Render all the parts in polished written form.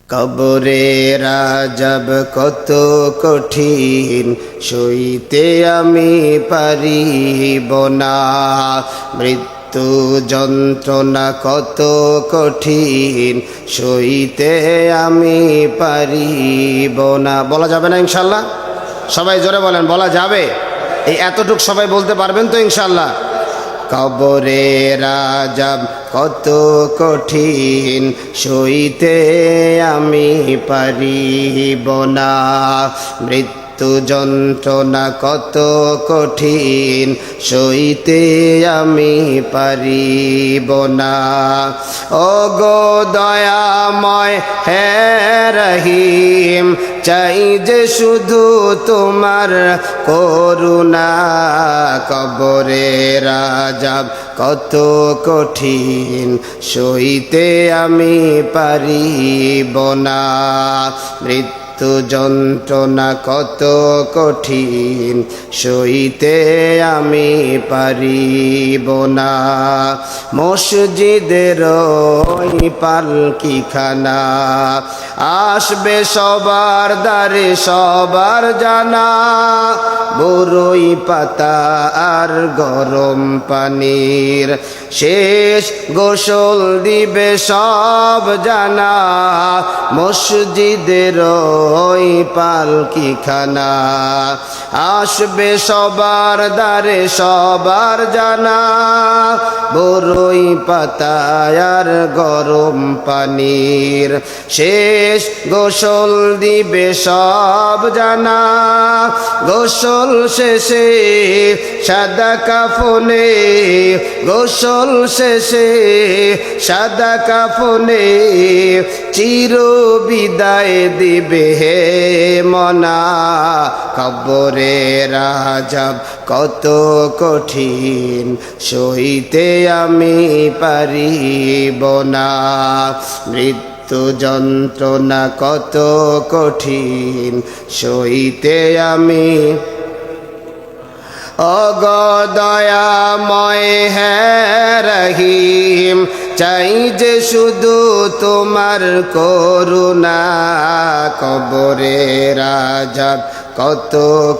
কবরের আযাব কত কঠিন সইতে আমি পারিব না, মৃত্যু যন্ত্রণা কত কঠিন সইতে আমি পারিব না। বলা যাবে না ইনশাল্লাহ? সবাই জোরে বলেন, বলা যাবে? এই এতটুক সবাই বলতে পারবেন তো ইনশাল্লাহ? কবরের আযাব কত কঠিন সইতে আমি পারিব না, মৃত্যু যন্ত্রণা কত কঠিন সইতে আমি পারিব না। ও গো দয়াময় হে রহিম, চাই যে শুধু তোমার করুণা, কবরের আযাব কত কঠিন সইতে আমি পারিব না, মৃত্যু যন্ত্রণা কত কঠিন সইতে আমি পারিব না। মসজিদের ওই পালকিখানা আসবে সবার দ্বারে সবার জানা, বরই পাতা আর গরম পানির শেষ গোসল দিবে সব জানা, মসজিদের ওই পালকিখানা আসবে সবার দ্বারে সবার জানা, বরই পাতা আর গরম পানির শেষ গোসল দিবে সব জানা, গোসল শেষে সাদা কাফনে, গোসল শেষে সাদা কাফনে চির বিদায় দিবে হে মনা, কবরের আযাব কত কঠিন সইতে আমি পারিব না, মৃত্যু যন্ত্রণা কত কঠিন সইতে আমি। ও গো দয়াময় হে রহিম, চাই যে শুধু তোমার করুণা, কবরের আযাব কত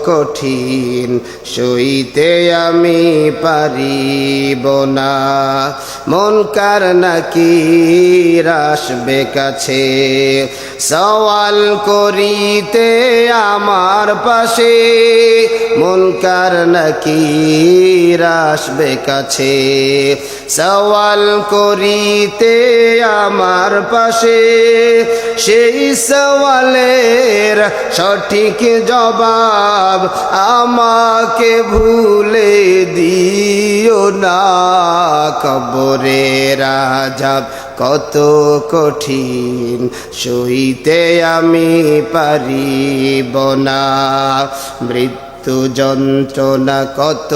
কঠিন সইতে আমি পারিব না, মুনকার নাকির আসবে কাছে সওয়াল করিতে আমার পাশে, মুনকার নাকির আসবে কাছে সওয়াল করিতে আমার পাশে, সেই সওয়ালের সঠিক জবাব আমাকে ভুলে দিও না, কবরের আযাব কত কঠিন সইতে আমি পারিব না, মৃত্যু যন্ত্রণা কত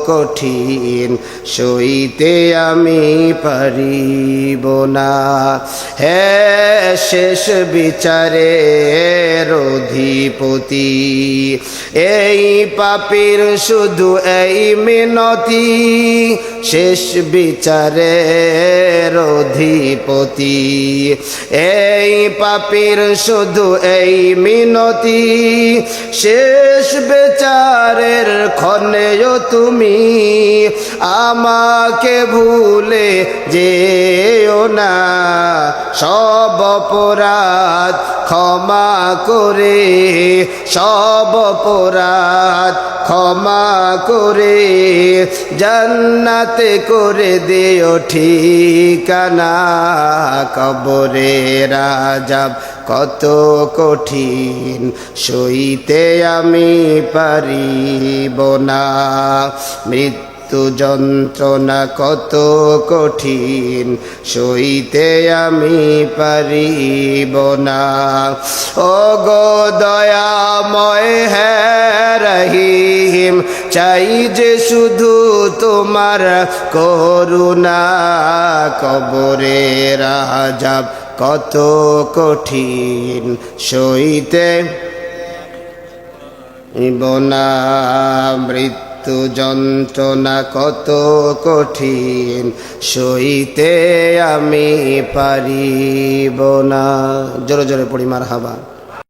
কঠিন সইতে আমি পারিব না। হে শেষ বিচারের অধিপতি, এই পাপীর শুধু এই মিনতি, শেষ বিচারের অধিপতি, এই পাপীর শুধু এই মিনতি, শেষ বিচারের ক্ষণেও তুমি আমাকে ভুলে যেও না, সব অপরাধ ক্ষমা করে, সব অপরাধ ক্ষমা করে জান্নাতে করে দিও ঠিকানা, কবরের আযাব কত কঠিন সইতে আমি পারিব না, মৃত্যু যন্ত্রণা কত কঠিন সইতে আমি পারিব না। ও গো দয়াময় হে রহিম, চাই যে শুধু তোমার করুণা, কবরের আযাব কত কঠিন সইতে না, মৃত্যু মৃত্যু যন্ত্রণা কত কঠিন সইতে আমি পারিব না। জোরে জোরে পড়ি মারহাবা।